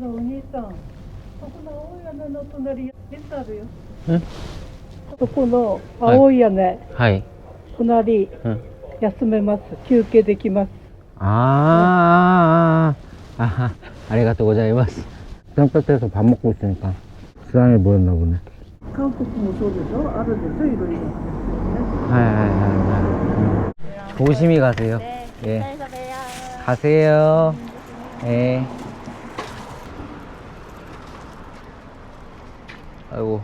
お兄さん、そこの青い屋根の隣、ベンツあるよ。んそこの青い屋根、はい。隣、休めます。休憩できます。ありがとうございます。땡볕에서 밥 먹고 있으니까 불쌍해 보였나 보네. 韓国もそうでしょ、あるでしょ、いろいろ。 조심히 가세요. 예. 가세요. 예. 아이고.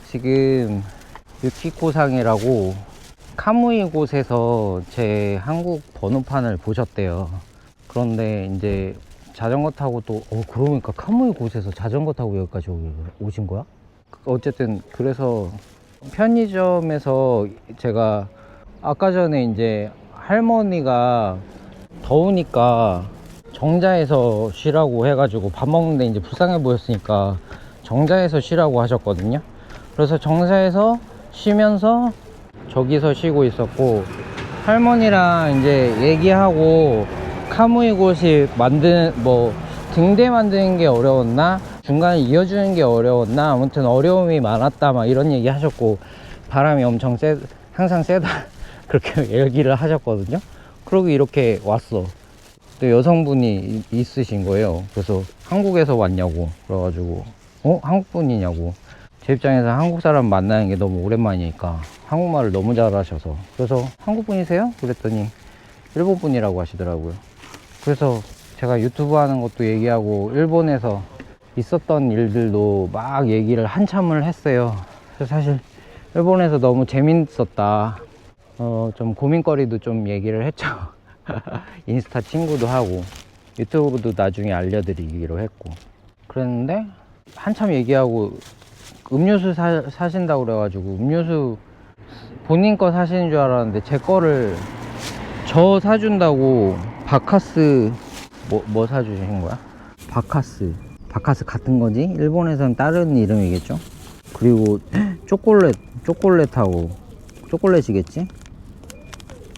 지금 유키코상이라고 카무이 곳에서 제 한국 번호판을 보셨대요. 그런데 이제 자전거 타고 또 그러니까 카무이 곳에서 자전거 타고 여기까지 오신 거야? 어쨌든 그래서 편의점에서 제가 아까 전에 이제 할머니가 더우니까 정자에서 쉬라고 해가지고 밥 먹는데 이제 불쌍해 보였으니까 정자에서 쉬라고 하셨거든요. 그래서 정자에서 쉬면서 저기서 쉬고 있었고, 할머니랑 이제 얘기하고 카무이 곳이 등대 만드는 게 어려웠나, 중간에 이어주는 게 어려웠나, 아무튼 어려움이 많았다 막 이런 얘기 하셨고, 바람이 엄청 항상 세다 그렇게 얘기를 하셨거든요. 그러고 이렇게 왔어. 또 여성분이 있으신 거예요. 그래서 한국에서 왔냐고 그래가지고 한국 분이냐고. 제 입장에서 한국 사람 만나는 게 너무 오랜만이니까 한국말을 너무 잘하셔서, 그래서 한국 분이세요? 그랬더니 일본 분이라고 하시더라고요. 그래서 제가 유튜브 하는 것도 얘기하고 일본에서 있었던 일들도 막 얘기를 한참을 했어요. 그래서 사실 일본에서 너무 재밌었다, 좀 고민거리도 좀 얘기를 했죠. 인스타 친구도 하고 유튜브도 나중에 알려드리기로 했고 그랬는데, 한참 얘기하고 음료수 사신다고 그래가지고 음료수 본인 거 사시는 줄 알았는데 제 거를 저 사준다고 바카스 뭐 사주신 거야? 바카스 같은 거지? 일본에서는 다른 이름이겠죠? 그리고 초콜릿하고 초콜릿이겠지?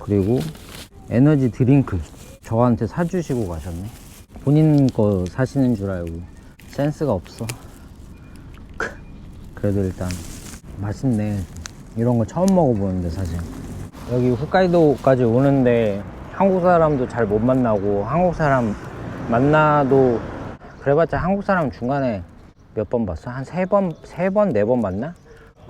그리고 에너지 드링크 저한테 사주시고 가셨네. 본인 거 사시는 줄 알고. 센스가 없어. 그래도 일단 맛있네. 이런 거 처음 먹어보는데 사실 여기 홋카이도까지 오는데 한국 사람도 잘 못 만나고, 한국 사람 만나도 그래봤자 한국 사람 중간에 몇 번 봤어? 한 세 번, 네 번 봤나?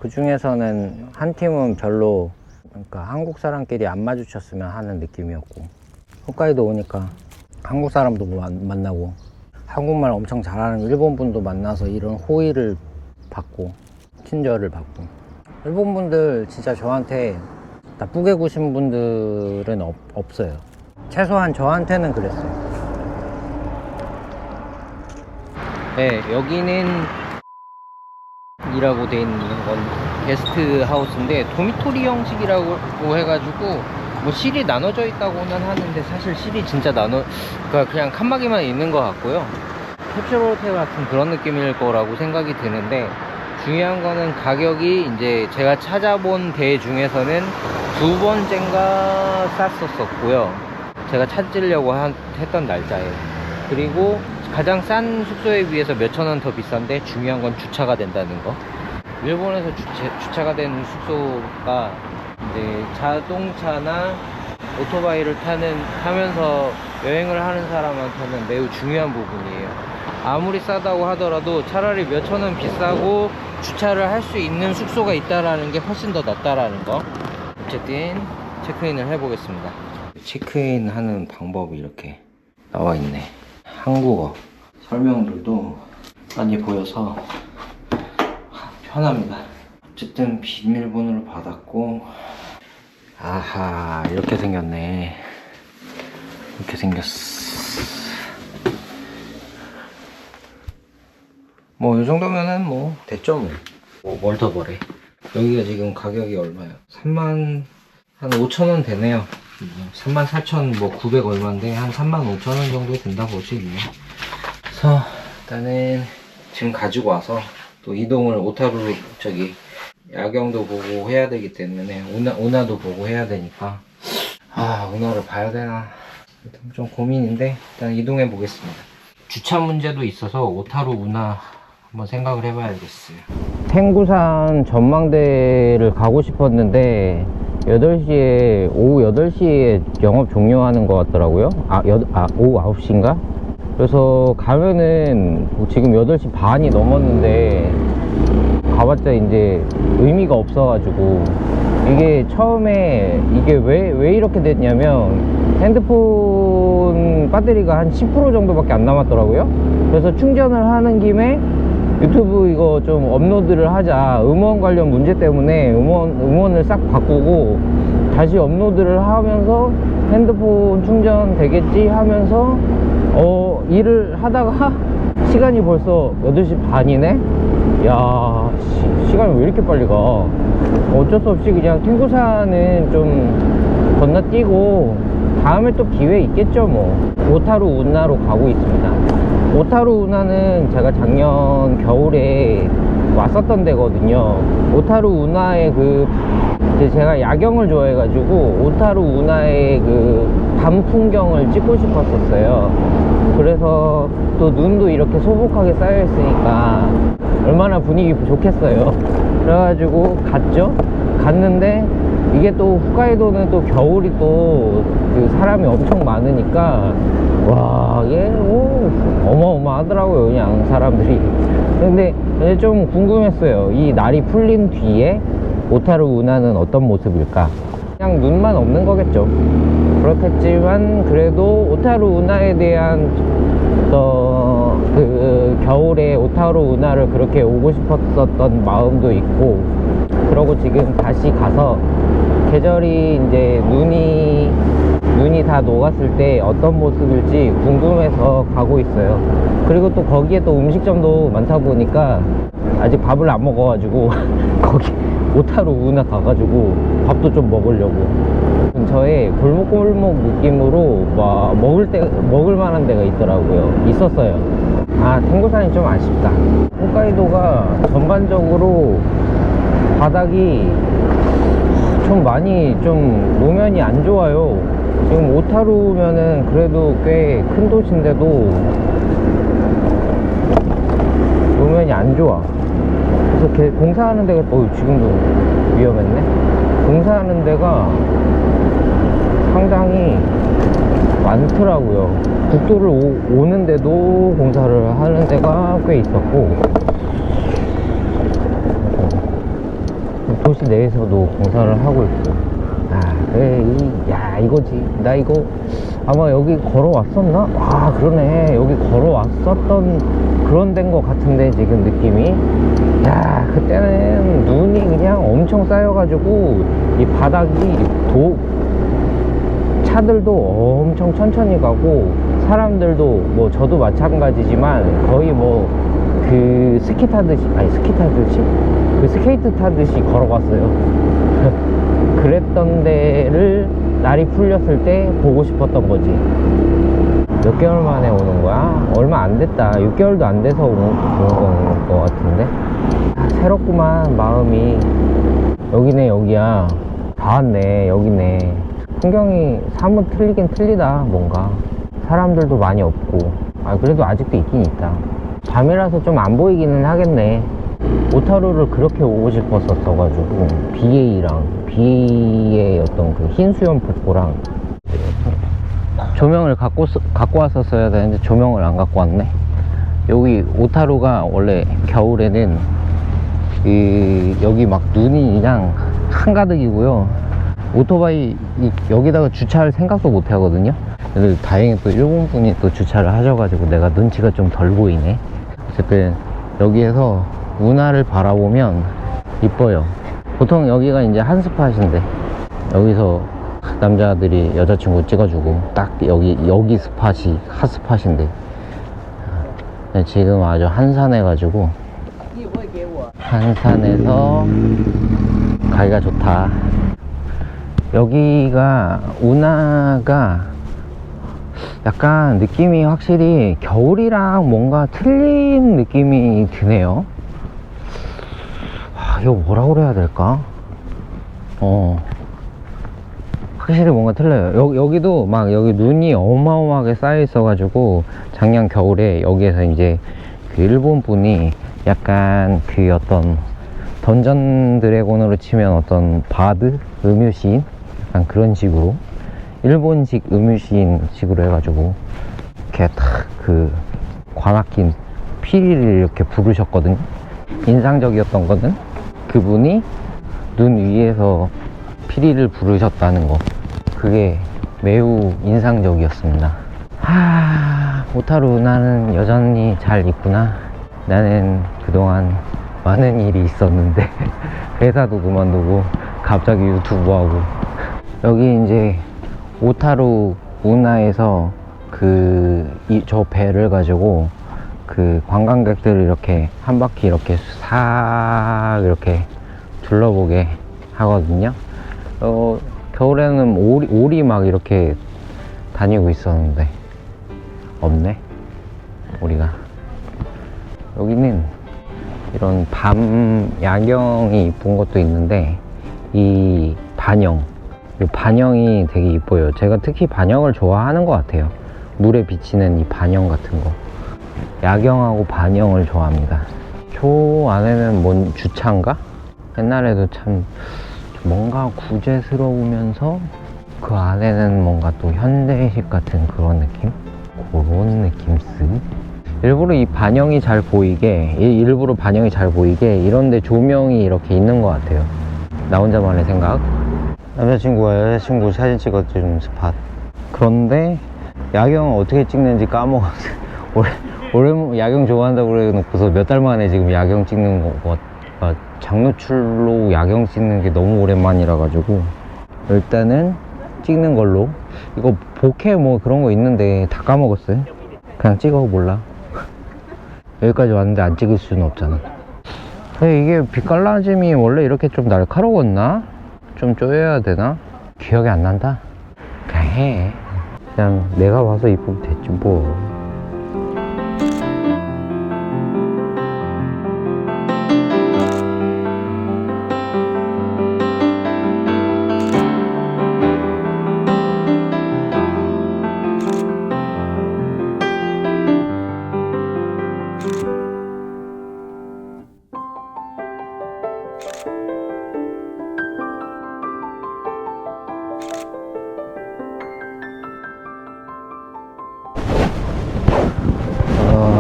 그 중에서는 한 팀은 별로, 그러니까 한국 사람끼리 안 마주쳤으면 하는 느낌이었고, 홋카이도 오니까 한국 사람도 만나고 한국말 엄청 잘하는 일본 분도 만나서 이런 호의를 받고 친절을 받고. 일본 분들 진짜 저한테 나쁘게 구신 분들은 없어요. 최소한 저한테는 그랬어요. 네, 여기는 이라고 돼 있는 건 게스트 하우스인데 도미토리 형식이라고 해가지고 뭐 실이 나눠져 있다고는 하는데, 사실 실이 진짜 그러니까 그냥 칸막이만 있는 것 같고요. 캡슐 호텔 같은 그런 느낌일 거라고 생각이 드는데, 중요한 거는 가격이 이제 제가 찾아본 데 중에서는 두 번째인가 쌌었고요. 제가 찾으려고 했던 날짜에. 그리고 가장 싼 숙소에 비해서 몇천 원 더 비싼데, 중요한 건 주차가 된다는 거. 일본에서 주차가 된 숙소가 이제 자동차나 오토바이를 타면서 여행을 하는 사람한테는 매우 중요한 부분이에요. 아무리 싸다고 하더라도 차라리 몇천 원 비싸고 주차를 할 수 있는 숙소가 있다라는 게 훨씬 더 낫다라는 거. 어쨌든 체크인을 해보겠습니다. 체크인 하는 방법이 이렇게 나와 있네. 한국어 설명들도 많이 보여서 편합니다. 어쨌든 비밀번호를 받았고, 아하, 이렇게 생겼네. 이렇게 생겼어. 뭐 이 정도면은 뭐 됐죠. 뭘 더 버래. 여기가 지금 가격이 얼마야? 3만 한 5천원 되네요. 34,900 얼마인데 한 35,000원 정도 된다 보시겠네요. 그래서 일단은 지금 가지고 와서 또 이동을 오타루 야경도 보고 해야 되기 때문에 운하도 보고 해야 되니까, 운하를 봐야 되나 좀 고민인데 일단 이동해 보겠습니다. 주차 문제도 있어서 오타루 운하 한번 생각을 해봐야겠어요. 탱구산 전망대를 가고 싶었는데 8시에 오후 8시에 영업 종료하는 것 같더라고요. 오후 9시인가? 그래서 가면은 지금 8시 반이 넘었는데 가봤자 이제 의미가 없어가지고, 이게 처음에 이게 왜 이렇게 됐냐면 핸드폰 배터리가 한 10% 정도밖에 안 남았더라고요. 그래서 충전을 하는 김에 유튜브 이거 좀 업로드를 하자, 음원 관련 문제 때문에 음원을 싹 바꾸고 다시 업로드를 하면서 핸드폰 충전 되겠지 하면서 일을 하다가 시간이 벌써 8시 반이네? 야, 시간이 왜 이렇게 빨리 가? 어쩔 수 없이 그냥 탱구산은 좀 건너뛰고 다음에 또 기회 있겠죠 뭐. 오타루 운하로 가고 있습니다. 오타루 운하는 제가 작년 겨울에 왔었던 데거든요. 오타루 운하의 제가 야경을 좋아해가지고 오타루 운하의 밤 풍경을 찍고 싶었었어요. 그래서 또 눈도 이렇게 소복하게 쌓여 있으니까 얼마나 분위기 좋겠어요. 그래가지고 갔는데 이게 또 홋카이도는 또 겨울이 또 사람이 엄청 많으니까 와, 이게 어마어마하더라고요, 그냥 사람들이. 근데 좀 궁금했어요. 이 날이 풀린 뒤에 오타루 운하는 어떤 모습일까? 그냥 눈만 없는 거겠죠. 그렇겠지만 그래도 오타루 운하에 대한 겨울에 오타루 운하를 그렇게 오고 싶었었던 마음도 있고, 그러고 지금 다시 가서 계절이 이제 눈이 다 녹았을 때 어떤 모습일지 궁금해서 가고 있어요. 그리고 또 거기에 또 음식점도 많다 보니까 아직 밥을 안 먹어가지고 거기 오타루 운하 가가지고 밥도 좀 먹으려고. 근처에 골목골목 느낌으로 막 먹을 만한 데가 있었어요. 탱구산이 좀 아쉽다. 홋카이도가 전반적으로 바닥이 좀 많이 노면이 안 좋아요. 지금 오타루면은 그래도 꽤 큰 도시인데도 노면이 안 좋아. 그래서 공사하는 데가 지금도 위험했네. 공사하는 데가 상당히 많더라고요. 국도를 오는데도 공사를 하는 데가 꽤 있었고, 도시 내에서도 공사를 하고 있고. 그래, 이거지. 나 이거 아마 여기 걸어왔었나? 그러네. 여기 걸어왔었던 그런 데인 것 같은데, 지금 느낌이. 그때는 눈이 그냥 엄청 쌓여가지고 이 바닥이 차들도 엄청 천천히 가고, 사람들도 저도 마찬가지지만 거의 스케이트 타듯이 걸어갔어요. 그랬던 데를 날이 풀렸을 때 보고 싶었던 거지. 몇 개월 만에 오는 거야? 얼마 안 됐다. 6개월도 안 돼서 온 거 같은데. 새롭구만, 마음이. 여기네, 여기야. 다 왔네, 여기네. 풍경이 사뭇 틀리긴 틀리다, 뭔가. 사람들도 많이 없고. 그래도 아직도 있긴 있다. 밤이라서 좀 안 보이기는 하겠네. 오타루를 그렇게 오고 싶었었어가지고 BA의 어떤 흰 수염 폭포랑 조명을 갖고 왔었어야 되는데 조명을 안 갖고 왔네. 여기 오타루가 원래 겨울에는 여기 막 눈이 그냥 한가득이고요. 오토바이 여기다가 주차할 생각도 못 하거든요. 근데 다행히 또 일본 분이 또 주차를 하셔가지고 내가 눈치가 좀 덜 보이네. 어쨌든 여기에서 운하를 바라보면 이뻐요. 보통 여기가 이제 한 스팟인데 여기서 남자들이 여자친구 찍어주고 딱 여기 스팟이 핫 스팟인데 지금 아주 한산해가지고 한산해서 가기가 좋다. 여기가 운하가 약간 느낌이 확실히 겨울이랑 뭔가 틀린 느낌이 드네요. 이거 뭐라 그래야 될까? 확실히 뭔가 틀려요. 여기도 막 여기 눈이 어마어마하게 쌓여 있어가지고 작년 겨울에 여기에서 이제 그 일본 분이 약간 그 어떤 던전 드래곤으로 치면 어떤 바드 음유시인 약간 그런 식으로 일본식 음유시인 식으로 해가지고 이렇게 탁 그 관악긴 피리를 이렇게 부르셨거든요. 인상적이었던 거는 그분이 눈 위에서 피리를 부르셨다는 거, 그게 매우 인상적이었습니다. 오타루 나는 여전히 잘 있구나. 나는 그동안 많은 일이 있었는데 회사도 그만두고 갑자기 유튜브하고, 여기 이제 오타루 운하에서 저 배를 가지고 그 관광객들을 이렇게 한 바퀴 이렇게 싹 이렇게 둘러보게 하거든요. 겨울에는 오리 막 이렇게 다니고 있었는데 없네, 오리가. 여기는 이런 밤 야경이 이쁜 것도 있는데 이 반영이 되게 이뻐요. 제가 특히 반영을 좋아하는 것 같아요. 물에 비치는 이 반영 같은 거, 야경하고 반영을 좋아합니다. 저 안에는 뭔 주차인가? 옛날에도 참 뭔가 구제스러우면서 그 안에는 뭔가 또 현대식 같은 그런 느낌? 그런 느낌 쓱. 일부러 반영이 잘 보이게 이런데 조명이 이렇게 있는 것 같아요. 나 혼자만의 생각. 남자친구와 여자친구 사진 찍어주는 스팟. 그런데 야경을 어떻게 찍는지 까먹었어요. 올해 야경 좋아한다고 그래놓고서 몇 달 만에 지금 야경 찍는 거, 장노출로 야경 찍는 게 너무 오랜만이라 가지고 일단은 찍는 걸로. 이거 보케 뭐 그런 거 있는데 다 까먹었어요. 그냥 찍어 몰라. 여기까지 왔는데 안 찍을 수는 없잖아. 근데 이게 빛깔라짐이 원래 이렇게 좀 날카로웠나? 좀 쪼여야 되나? 기억이 안 난다. 그냥 해. 그냥 내가 와서 이쁘면 됐지 뭐.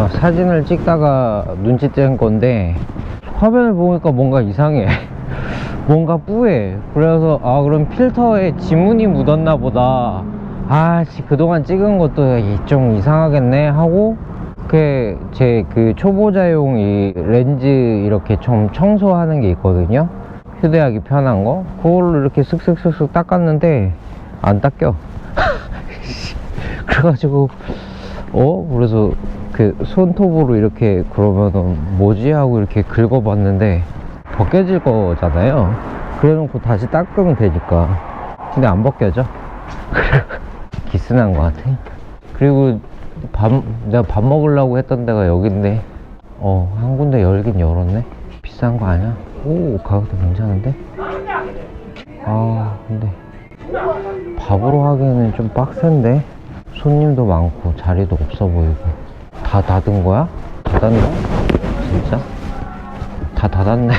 사진을 찍다가 눈치챈 건데 화면을 보니까 뭔가 이상해. 뭔가 뿌해. 그래서 그럼 필터에 지문이 묻었나 보다. 그동안 찍은 것도 좀 이상하겠네 하고 제 그 초보자용 이 렌즈 이렇게 좀 청소하는 게 있거든요. 휴대하기 편한 거, 그걸로 이렇게 쓱쓱쓱쓱 닦았는데 안 닦여. 그래가지고 그래서 그 손톱으로 이렇게 그러면은 뭐지 하고 이렇게 긁어봤는데 벗겨질 거잖아요. 그래놓고 다시 닦으면 되니까. 근데 안 벗겨져. 기스난 것 같아. 그리고 내가 밥 먹으려고 했던 데가 여긴데 한 군데 열긴 열었네. 비싼 거 아니야? 가격도 괜찮은데? 근데 밥으로 하기에는 좀 빡센데 손님도 많고 자리도 없어 보이고. 다 닫은 거야? 닫았나? 진짜? 다 닫았네.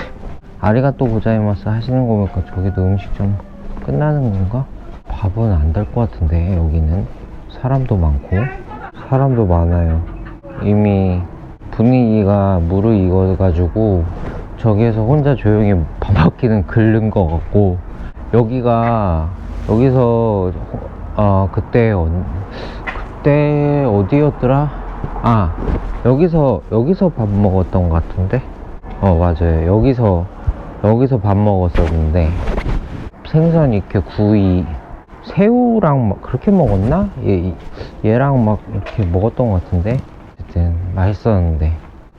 아리가또 고자이마스 하시는 거 보니까 저기도 음식점 끝나는 건가? 밥은 안 될 것 같은데. 여기는 사람도 많고 사람도 많아요. 이미 분위기가 무르익어가지고 저기에서 혼자 조용히 밥 먹기는 긁는 것 같고, 여기서 그때 어디였더라? 여기서 밥 먹었던 것 같은데? 맞아요. 여기서 밥 먹었었는데 생선 이렇게 구이 새우랑 막 그렇게 먹었나? 얘랑 막 이렇게 먹었던 것 같은데 어쨌든 맛있었는데.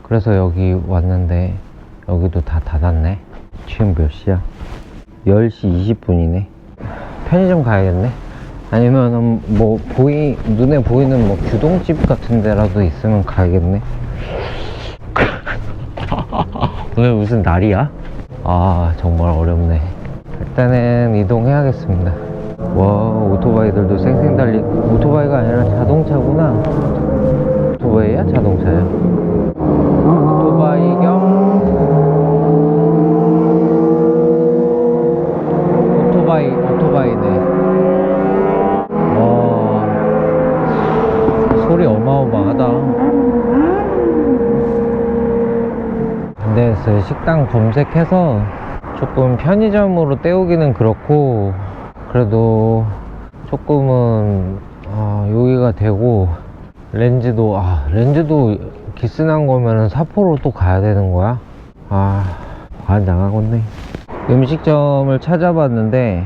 그래서 여기 왔는데 여기도 다 닫았네. 지금 몇 시야? 10시 20분이네 편의점 가야겠네. 아니면 뭐 눈에 보이는 뭐 규동집 같은 데라도 있으면 가야겠네. 오늘 무슨 날이야? 정말 어렵네. 일단은 이동해야겠습니다. 와, 오토바이들도 쌩쌩 달리. 오토바이가 아니라 자동차구나. 오토바이야? 자동차야? 오토바이 겸 오토바이네. 와, 소리 어마어마하다. 근데 식당 검색해서 조금 편의점으로 때우기는 그렇고, 그래도 조금은 여기가 되고, 렌즈도 기스난 거면은 사포로 또 가야 되는 거야? 관장하겠네. 음식점을 찾아봤는데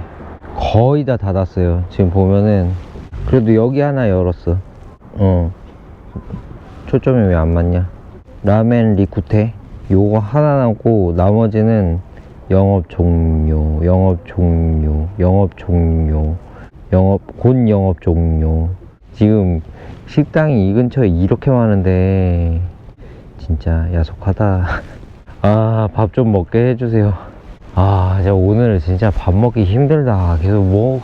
거의 다 닫았어요. 지금 보면은. 그래도 여기 하나 열었어. 초점이 왜 안 맞냐? 라멘 리쿠테 요거 하나 남고, 나머지는 영업 종료, 곧 영업 종료. 지금 식당이 이 근처에 이렇게 많은데 진짜 야속하다. 밥 좀 먹게 해주세요. 진짜 오늘 진짜 밥 먹기 힘들다. 계속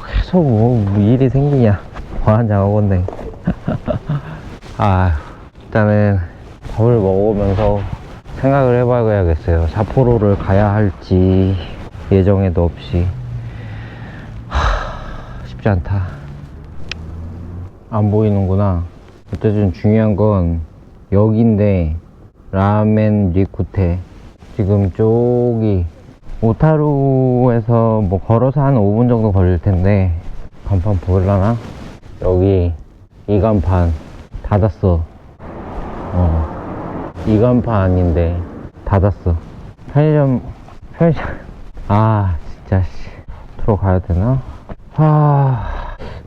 일이 생기냐. 환장하겠네. 일단은 밥을 먹으면서 생각을 해봐야겠어요. 삿포로를 가야 할지. 예정에도 없이. 쉽지 않다. 안 보이는구나. 어쨌든 중요한 건 여기인데, 라멘 리쿠테. 지금 저기 오타루에서 뭐 걸어서 한 5분 정도 걸릴 텐데, 간판 보일라나? 여기 이 간판 닫았어. 이 간판인데 닫았어. 편의점 진짜 들어가야 되나?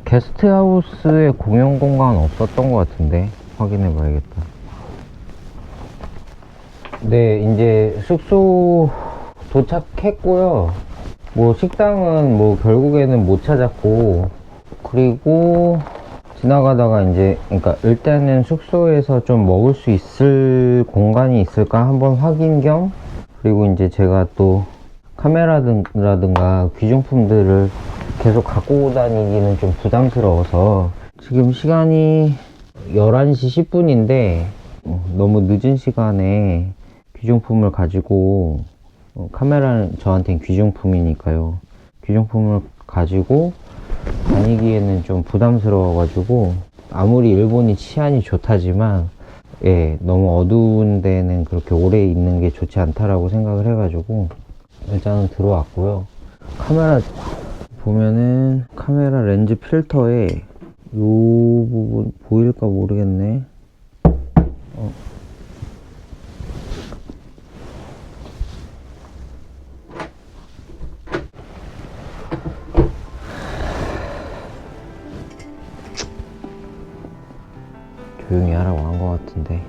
게스트하우스에 공용 공간 없었던 것 같은데 확인해 봐야겠다. 네, 이제 숙소 도착했고요. 뭐 식당은 뭐 결국에는 못 찾았고, 그리고 지나가다가 이제, 그러니까 일단은 숙소에서 좀 먹을 수 있을 공간이 있을까 한번 확인 겸, 그리고 이제 제가 또 카메라라든가 귀중품들을 계속 갖고 다니기는 좀 부담스러워서, 지금 시간이 11시 10분인데 너무 늦은 시간에 귀중품을 가지고, 카메라는 저한테는 귀중품이니까요. 귀중품을 가지고 다니기에는 좀 부담스러워가지고, 아무리 일본이 치안이 좋다지만 너무 어두운 데는 그렇게 오래 있는 게 좋지 않다라고 생각을 해가지고 일단은 들어왔고요. 카메라 보면은 카메라 렌즈 필터에 요 부분 보일까 모르겠네. 조용히 하라고 한 것 같은데